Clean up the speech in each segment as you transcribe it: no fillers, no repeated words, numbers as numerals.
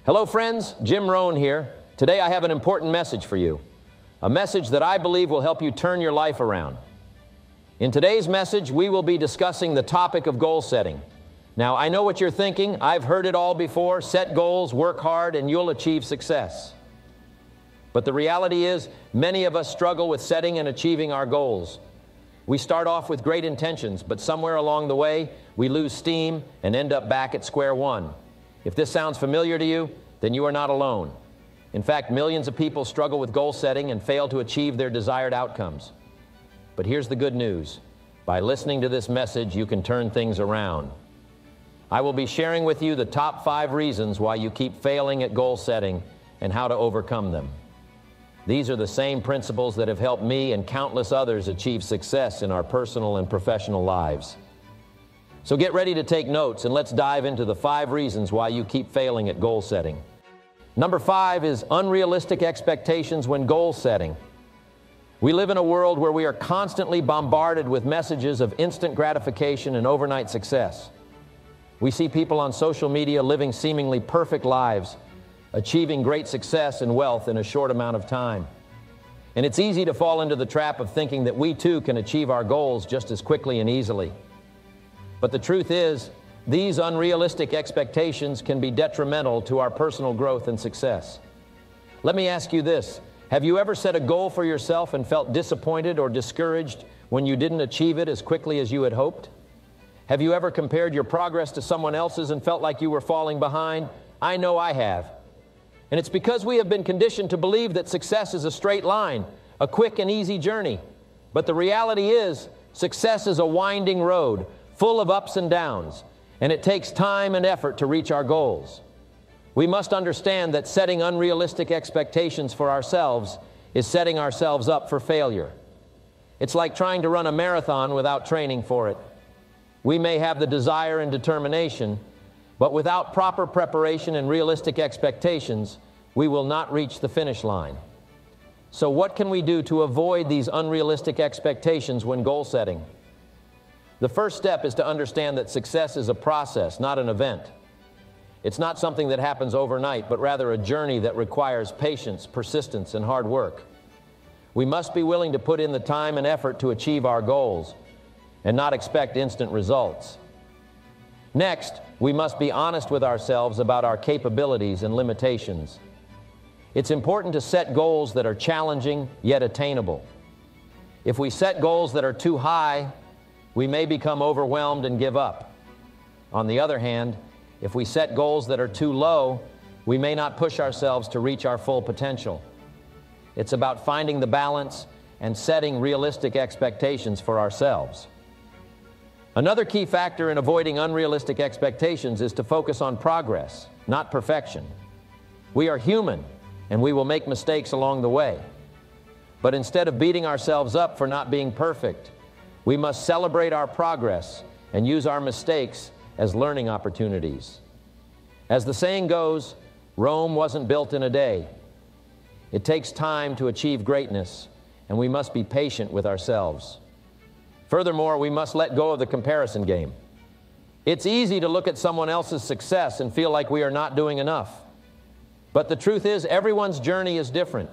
Hello friends, Jim Rohn here. Today I have an important message for you. A message that I believe will help you turn your life around. In today's message, we will be discussing the topic of goal setting. Now, I know what you're thinking. I've heard it all before. Set goals, work hard, and you'll achieve success. But the reality is, many of us struggle with setting and achieving our goals. We start off with great intentions, but somewhere along the way, we lose steam and end up back at square one. If this sounds familiar to you, then you are not alone. In fact, millions of people struggle with goal setting and fail to achieve their desired outcomes. But here's the good news. By listening to this message, you can turn things around. I will be sharing with you the top 5 reasons why you keep failing at goal setting and how to overcome them. These are the same principles that have helped me and countless others achieve success in our personal and professional lives. So get ready to take notes and let's dive into the 5 reasons why you keep failing at goal setting. Number 5 is unrealistic expectations when goal setting. We live in a world where we are constantly bombarded with messages of instant gratification and overnight success. We see people on social media living seemingly perfect lives, achieving great success and wealth in a short amount of time. And it's easy to fall into the trap of thinking that we too can achieve our goals just as quickly and easily. But the truth is, these unrealistic expectations can be detrimental to our personal growth and success. Let me ask you this. Have you ever set a goal for yourself and felt disappointed or discouraged when you didn't achieve it as quickly as you had hoped? Have you ever compared your progress to someone else's and felt like you were falling behind? I know I have. And it's because we have been conditioned to believe that success is a straight line, a quick and easy journey. But the reality is, success is a winding road, full of ups and downs, and it takes time and effort to reach our goals. We must understand that setting unrealistic expectations for ourselves is setting ourselves up for failure. It's like trying to run a marathon without training for it. We may have the desire and determination, but without proper preparation and realistic expectations, we will not reach the finish line. So what can we do to avoid these unrealistic expectations when goal setting? The first step is to understand that success is a process, not an event. It's not something that happens overnight, but rather a journey that requires patience, persistence, and hard work. We must be willing to put in the time and effort to achieve our goals and not expect instant results. Next, we must be honest with ourselves about our capabilities and limitations. It's important to set goals that are challenging yet attainable. If we set goals that are too high, we may become overwhelmed and give up. On the other hand, if we set goals that are too low, we may not push ourselves to reach our full potential. It's about finding the balance and setting realistic expectations for ourselves. Another key factor in avoiding unrealistic expectations is to focus on progress, not perfection. We are human, and we will make mistakes along the way. But instead of beating ourselves up for not being perfect, we must celebrate our progress and use our mistakes as learning opportunities. As the saying goes, Rome wasn't built in a day. It takes time to achieve greatness, and we must be patient with ourselves. Furthermore, we must let go of the comparison game. It's easy to look at someone else's success and feel like we are not doing enough. But the truth is, everyone's journey is different.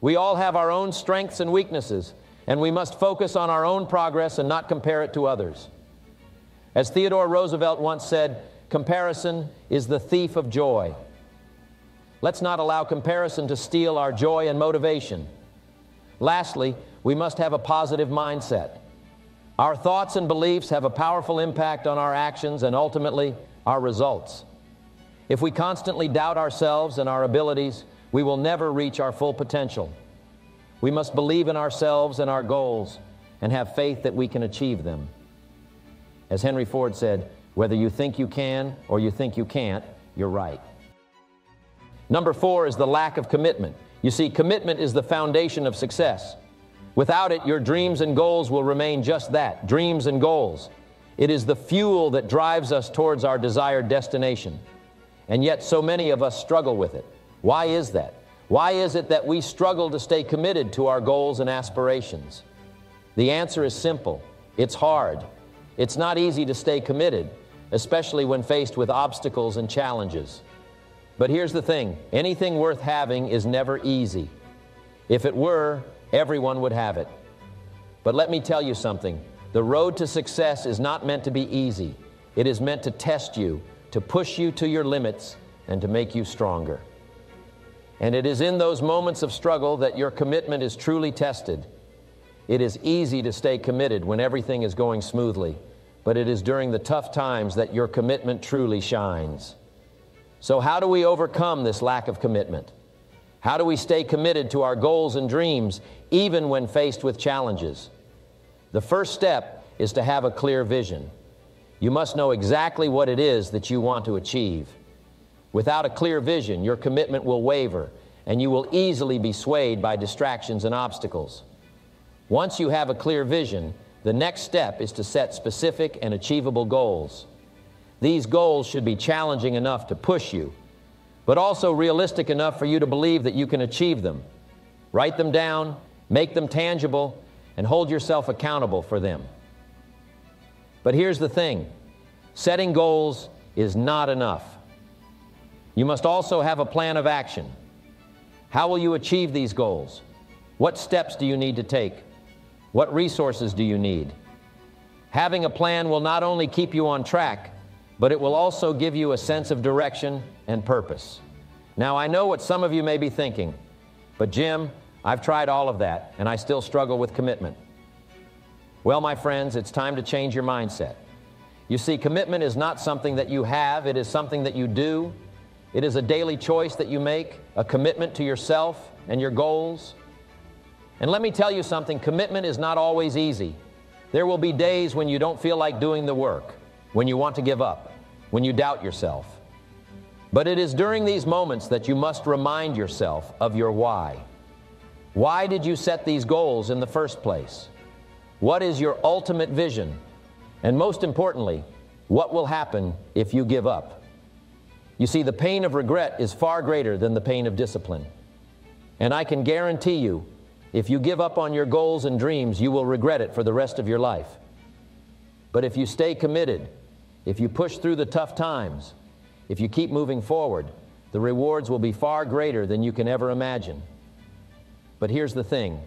We all have our own strengths and weaknesses, and we must focus on our own progress and not compare it to others. As Theodore Roosevelt once said, comparison is the thief of joy. Let's not allow comparison to steal our joy and motivation. Lastly, we must have a positive mindset. Our thoughts and beliefs have a powerful impact on our actions and ultimately our results. If we constantly doubt ourselves and our abilities, we will never reach our full potential. We must believe in ourselves and our goals and have faith that we can achieve them. As Henry Ford said, whether you think you can or you think you can't, you're right. Number 4 is the lack of commitment. You see, commitment is the foundation of success. Without it, your dreams and goals will remain just that, dreams and goals. It is the fuel that drives us towards our desired destination. And yet so many of us struggle with it. Why is that? Why is it that we struggle to stay committed to our goals and aspirations? The answer is simple. It's hard. It's not easy to stay committed, especially when faced with obstacles and challenges. But here's the thing, anything worth having is never easy. If it were, everyone would have it. But let me tell you something, the road to success is not meant to be easy. It is meant to test you, to push you to your limits, and to make you stronger. And it is in those moments of struggle that your commitment is truly tested. It is easy to stay committed when everything is going smoothly, but it is during the tough times that your commitment truly shines. So how do we overcome this lack of commitment? How do we stay committed to our goals and dreams even when faced with challenges? The first step is to have a clear vision. You must know exactly what it is that you want to achieve. Without a clear vision, your commitment will waver, and you will easily be swayed by distractions and obstacles. Once you have a clear vision, the next step is to set specific and achievable goals. These goals should be challenging enough to push you, but also realistic enough for you to believe that you can achieve them. Write them down, make them tangible, and hold yourself accountable for them. But here's the thing, setting goals is not enough. You must also have a plan of action. How will you achieve these goals? What steps do you need to take? What resources do you need? Having a plan will not only keep you on track, but it will also give you a sense of direction and purpose. Now, I know what some of you may be thinking, but Jim, I've tried all of that, and I still struggle with commitment. Well, my friends, it's time to change your mindset. You see, commitment is not something that you have, it is something that you do. It is a daily choice that you make, a commitment to yourself and your goals. And let me tell you something, commitment is not always easy. There will be days when you don't feel like doing the work, when you want to give up, when you doubt yourself. But it is during these moments that you must remind yourself of your why. Why did you set these goals in the first place? What is your ultimate vision? And most importantly, what will happen if you give up? You see, the pain of regret is far greater than the pain of discipline. And I can guarantee you, if you give up on your goals and dreams, you will regret it for the rest of your life. But if you stay committed, if you push through the tough times, if you keep moving forward, the rewards will be far greater than you can ever imagine. But here's the thing,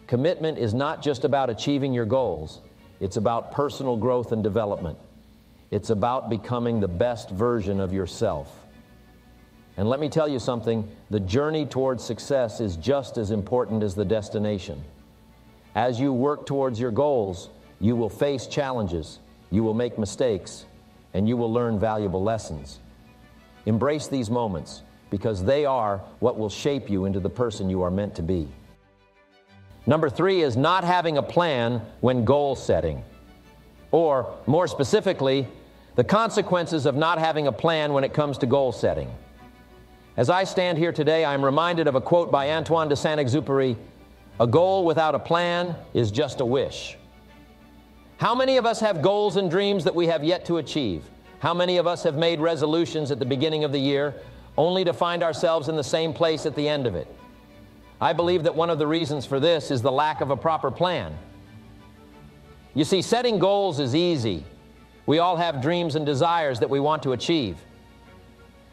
commitment is not just about achieving your goals, it's about personal growth and development. It's about becoming the best version of yourself. And let me tell you something, the journey towards success is just as important as the destination. As you work towards your goals, you will face challenges, you will make mistakes, and you will learn valuable lessons. Embrace these moments because they are what will shape you into the person you are meant to be. Number 3 is not having a plan when goal setting. Or, more specifically, the consequences of not having a plan when it comes to goal setting. As I stand here today, I'm reminded of a quote by Antoine de Saint-Exupéry, "A goal without a plan is just a wish." How many of us have goals and dreams that we have yet to achieve? How many of us have made resolutions at the beginning of the year only to find ourselves in the same place at the end of it? I believe that one of the reasons for this is the lack of a proper plan. You see, setting goals is easy. We all have dreams and desires that we want to achieve.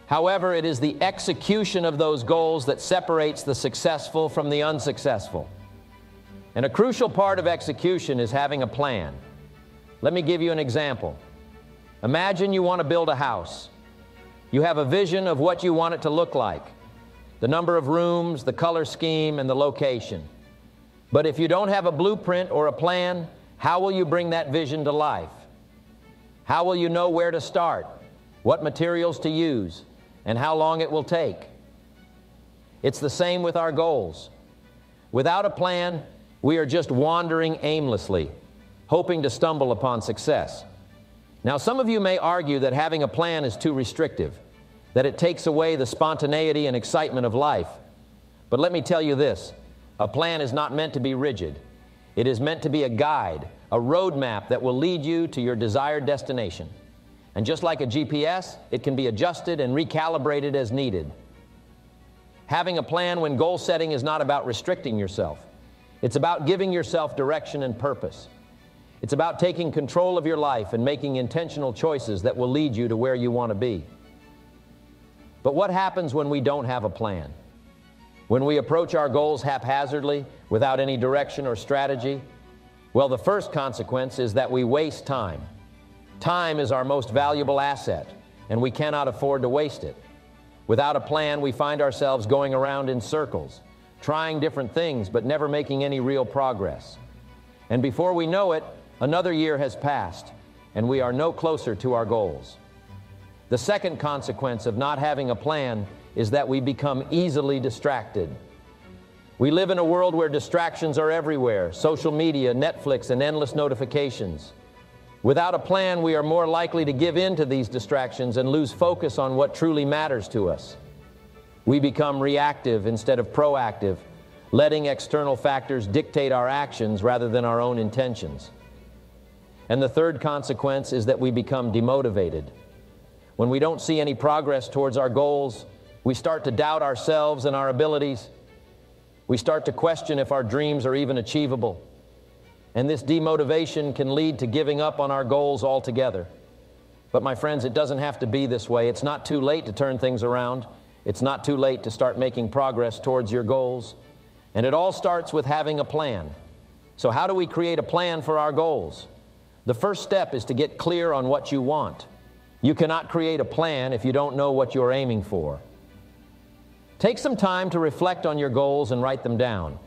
However, it is the execution of those goals that separates the successful from the unsuccessful. And a crucial part of execution is having a plan. Let me give you an example. Imagine you want to build a house. You have a vision of what you want it to look like, the number of rooms, the color scheme, and the location. But if you don't have a blueprint or a plan, how will you bring that vision to life? How will you know where to start, what materials to use, and how long it will take? It's the same with our goals. Without a plan, we are just wandering aimlessly, hoping to stumble upon success. Now, some of you may argue that having a plan is too restrictive, that it takes away the spontaneity and excitement of life. But let me tell you this, a plan is not meant to be rigid. It is meant to be a guide, a roadmap that will lead you to your desired destination. And just like a GPS, it can be adjusted and recalibrated as needed. Having a plan when goal setting is not about restricting yourself. It's about giving yourself direction and purpose. It's about taking control of your life and making intentional choices that will lead you to where you want to be. But what happens when we don't have a plan? When we approach our goals haphazardly, without any direction or strategy? Well, the first consequence is that we waste time. Time is our most valuable asset, and we cannot afford to waste it. Without a plan, we find ourselves going around in circles, trying different things, but never making any real progress. And before we know it, another year has passed, and we are no closer to our goals. The second consequence of not having a plan is that we become easily distracted. We live in a world where distractions are everywhere: social media, Netflix, and endless notifications. Without a plan, we are more likely to give in to these distractions and lose focus on what truly matters to us. We become reactive instead of proactive, letting external factors dictate our actions rather than our own intentions. And the third consequence is that we become demotivated. When we don't see any progress towards our goals, we start to doubt ourselves and our abilities. We start to question if our dreams are even achievable. And this demotivation can lead to giving up on our goals altogether. But my friends, it doesn't have to be this way. It's not too late to turn things around. It's not too late to start making progress towards your goals. And it all starts with having a plan. So how do we create a plan for our goals? The first step is to get clear on what you want. You cannot create a plan if you don't know what you're aiming for. Take some time to reflect on your goals and write them down.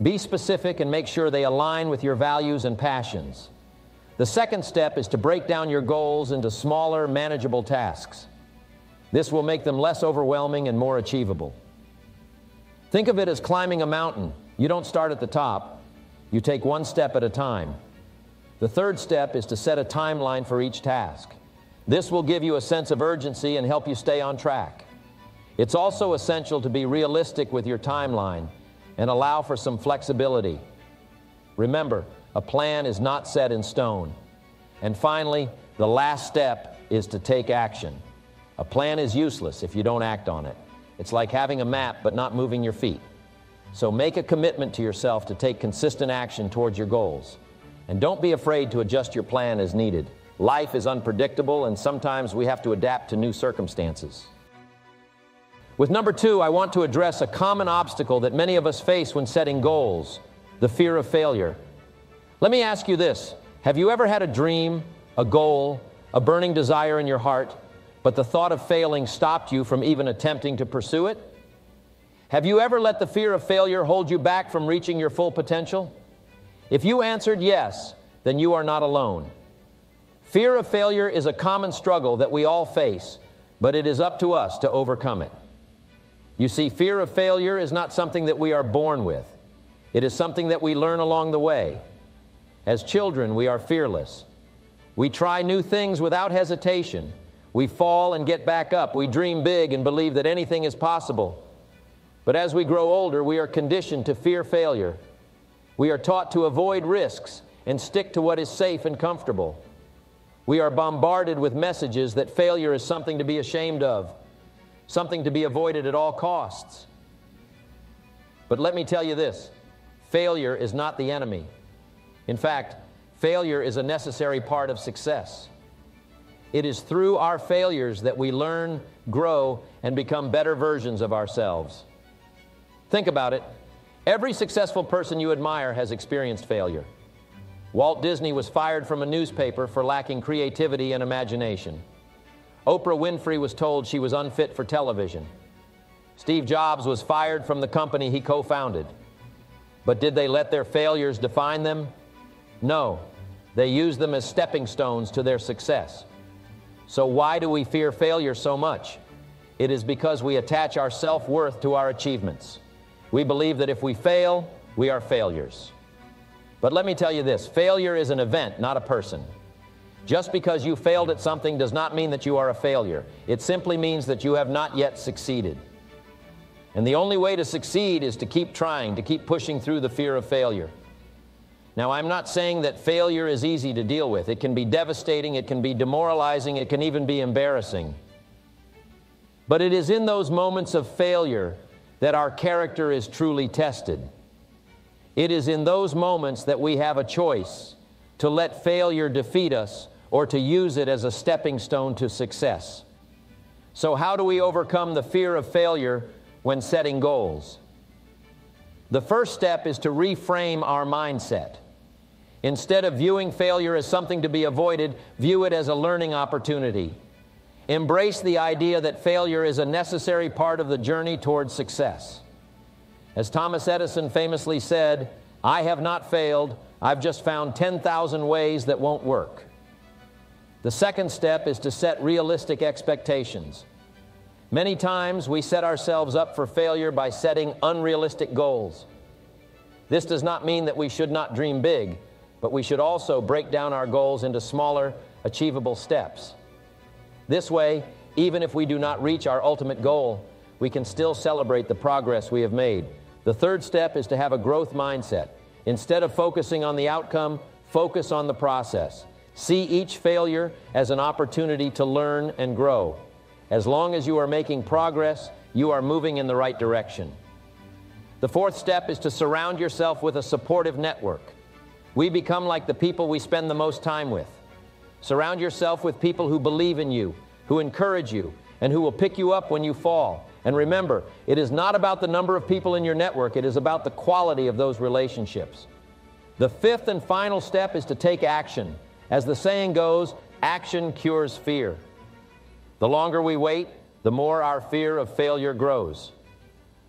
Be specific and make sure they align with your values and passions. The second step is to break down your goals into smaller, manageable tasks. This will make them less overwhelming and more achievable. Think of it as climbing a mountain. You don't start at the top. You take one step at a time. The third step is to set a timeline for each task. This will give you a sense of urgency and help you stay on track. It's also essential to be realistic with your timeline and allow for some flexibility. Remember, a plan is not set in stone. And finally, the last step is to take action. A plan is useless if you don't act on it. It's like having a map but not moving your feet. So make a commitment to yourself to take consistent action towards your goals. And don't be afraid to adjust your plan as needed. Life is unpredictable, and sometimes we have to adapt to new circumstances. With number 2, I want to address a common obstacle that many of us face when setting goals: the fear of failure. Let me ask you this: have you ever had a dream, a goal, a burning desire in your heart, but the thought of failing stopped you from even attempting to pursue it? Have you ever let the fear of failure hold you back from reaching your full potential? If you answered yes, then you are not alone. Fear of failure is a common struggle that we all face, but it is up to us to overcome it. You see, fear of failure is not something that we are born with. It is something that we learn along the way. As children, we are fearless. We try new things without hesitation. We fall and get back up. We dream big and believe that anything is possible. But as we grow older, we are conditioned to fear failure. We are taught to avoid risks and stick to what is safe and comfortable. We are bombarded with messages that failure is something to be ashamed of, something to be avoided at all costs. But let me tell you this: failure is not the enemy. In fact, failure is a necessary part of success. It is through our failures that we learn, grow, and become better versions of ourselves. Think about it. Every successful person you admire has experienced failure. Walt Disney was fired from a newspaper for lacking creativity and imagination. Oprah Winfrey was told she was unfit for television. Steve Jobs was fired from the company he co-founded. But did they let their failures define them? No. They used them as stepping stones to their success. So why do we fear failure so much? It is because we attach our self-worth to our achievements. We believe that if we fail, we are failures. But let me tell you this: failure is an event, not a person. Just because you failed at something does not mean that you are a failure. It simply means that you have not yet succeeded. And the only way to succeed is to keep trying, to keep pushing through the fear of failure. Now, I'm not saying that failure is easy to deal with. It can be devastating, it can be demoralizing, it can even be embarrassing. But it is in those moments of failure that our character is truly tested. It is in those moments that we have a choice to let failure defeat us or to use it as a stepping stone to success. So how do we overcome the fear of failure when setting goals? The first step is to reframe our mindset. Instead of viewing failure as something to be avoided, view it as a learning opportunity. Embrace the idea that failure is a necessary part of the journey towards success. As Thomas Edison famously said, "I have not failed, I've just found 10,000 ways that won't work." The second step is to set realistic expectations. Many times we set ourselves up for failure by setting unrealistic goals. This does not mean that we should not dream big, but we should also break down our goals into smaller, achievable steps. This way, even if we do not reach our ultimate goal, we can still celebrate the progress we have made. The third step is to have a growth mindset. Instead of focusing on the outcome, focus on the process. See each failure as an opportunity to learn and grow. As long as you are making progress, you are moving in the right direction. The fourth step is to surround yourself with a supportive network. We become like the people we spend the most time with. Surround yourself with people who believe in you, who encourage you, and who will pick you up when you fall. And remember, it is not about the number of people in your network, it is about the quality of those relationships. The fifth and final step is to take action. As the saying goes, action cures fear. The longer we wait, the more our fear of failure grows.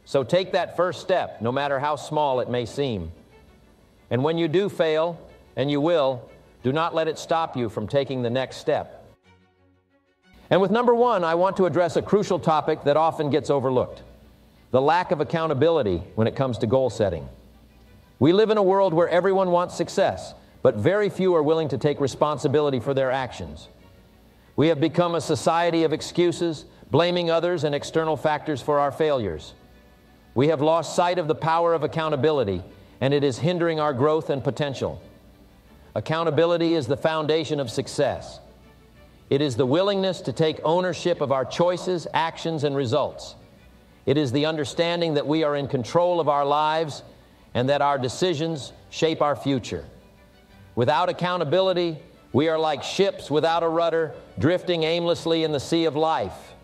So take that first step, no matter how small it may seem. And when you do fail, and you will, do not let it stop you from taking the next step. And with number one, I want to address a crucial topic that often gets overlooked: the lack of accountability when it comes to goal setting. We live in a world where everyone wants success, but very few are willing to take responsibility for their actions. We have become a society of excuses, blaming others and external factors for our failures. We have lost sight of the power of accountability, and it is hindering our growth and potential. Accountability is the foundation of success. It is the willingness to take ownership of our choices, actions, and results. It is the understanding that we are in control of our lives and that our decisions shape our future. Without accountability, we are like ships without a rudder, drifting aimlessly in the sea of life.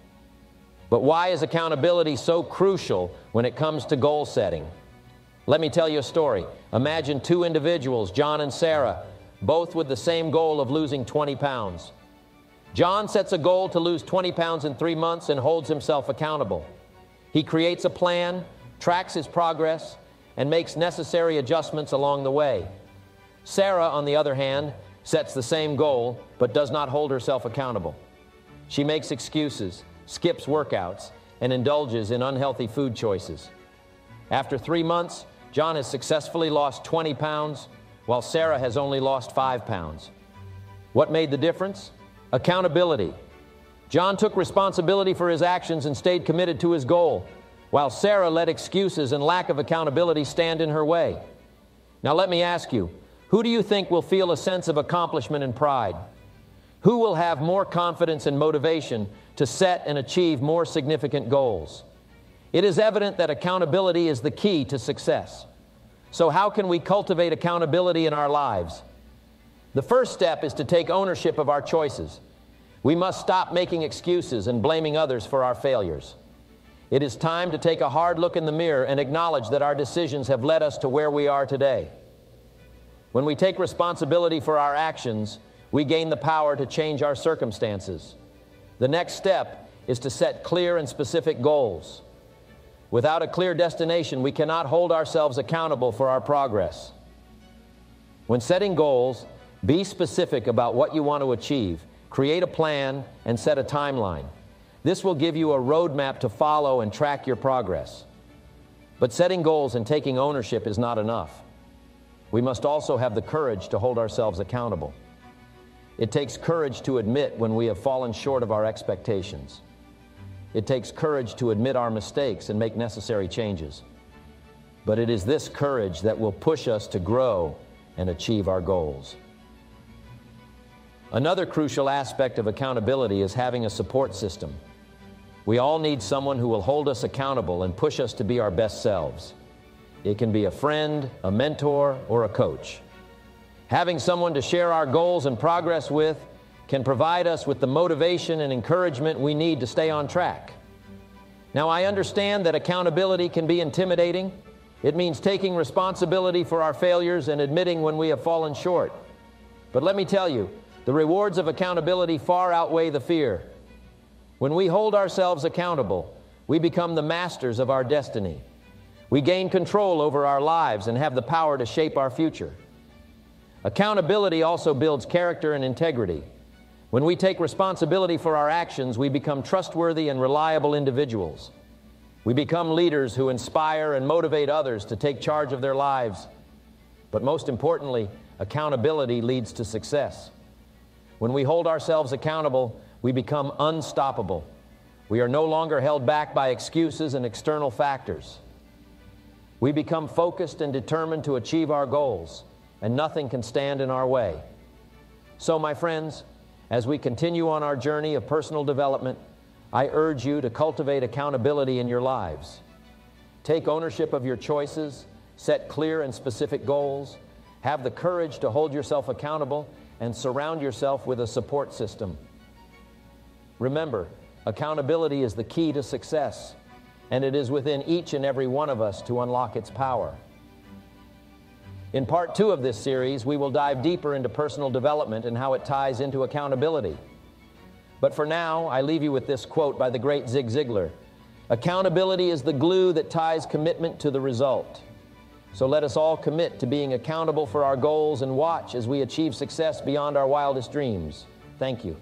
But why is accountability so crucial when it comes to goal setting? Let me tell you a story. Imagine two individuals, John and Sarah, both with the same goal of losing 20 pounds. John sets a goal to lose 20 pounds in 3 months and holds himself accountable. He creates a plan, tracks his progress, and makes necessary adjustments along the way. Sarah, on the other hand, sets the same goal, but does not hold herself accountable. She makes excuses, skips workouts, and indulges in unhealthy food choices. After 3 months, John has successfully lost 20 pounds, while Sarah has only lost 5 pounds. What made the difference? Accountability. John took responsibility for his actions and stayed committed to his goal, while Sarah let excuses and lack of accountability stand in her way. Now let me ask you, who do you think will feel a sense of accomplishment and pride? Who will have more confidence and motivation to set and achieve more significant goals? It is evident that accountability is the key to success. So how can we cultivate accountability in our lives? The first step is to take ownership of our choices. We must stop making excuses and blaming others for our failures. It is time to take a hard look in the mirror and acknowledge that our decisions have led us to where we are today. When we take responsibility for our actions, we gain the power to change our circumstances. The next step is to set clear and specific goals. Without a clear destination, we cannot hold ourselves accountable for our progress. When setting goals, be specific about what you want to achieve. Create a plan and set a timeline. This will give you a roadmap to follow and track your progress. But setting goals and taking ownership is not enough. We must also have the courage to hold ourselves accountable. It takes courage to admit when we have fallen short of our expectations. It takes courage to admit our mistakes and make necessary changes. But it is this courage that will push us to grow and achieve our goals. Another crucial aspect of accountability is having a support system. We all need someone who will hold us accountable and push us to be our best selves. It can be a friend, a mentor, or a coach. Having someone to share our goals and progress with can provide us with the motivation and encouragement we need to stay on track. Now, I understand that accountability can be intimidating. It means taking responsibility for our failures and admitting when we have fallen short. But let me tell you, the rewards of accountability far outweigh the fear. When we hold ourselves accountable, we become the masters of our destiny. We gain control over our lives and have the power to shape our future. Accountability also builds character and integrity. When we take responsibility for our actions, we become trustworthy and reliable individuals. We become leaders who inspire and motivate others to take charge of their lives. But most importantly, accountability leads to success. When we hold ourselves accountable, we become unstoppable. We are no longer held back by excuses and external factors. We become focused and determined to achieve our goals, and nothing can stand in our way. So, my friends, as we continue on our journey of personal development, I urge you to cultivate accountability in your lives. Take ownership of your choices, set clear and specific goals, have the courage to hold yourself accountable, and surround yourself with a support system. Remember, accountability is the key to success, and it is within each and every one of us to unlock its power. In part 2 of this series, we will dive deeper into personal development and how it ties into accountability. But for now, I leave you with this quote by the great Zig Ziglar: "Accountability is the glue that ties commitment to the result." So let us all commit to being accountable for our goals and watch as we achieve success beyond our wildest dreams. Thank you.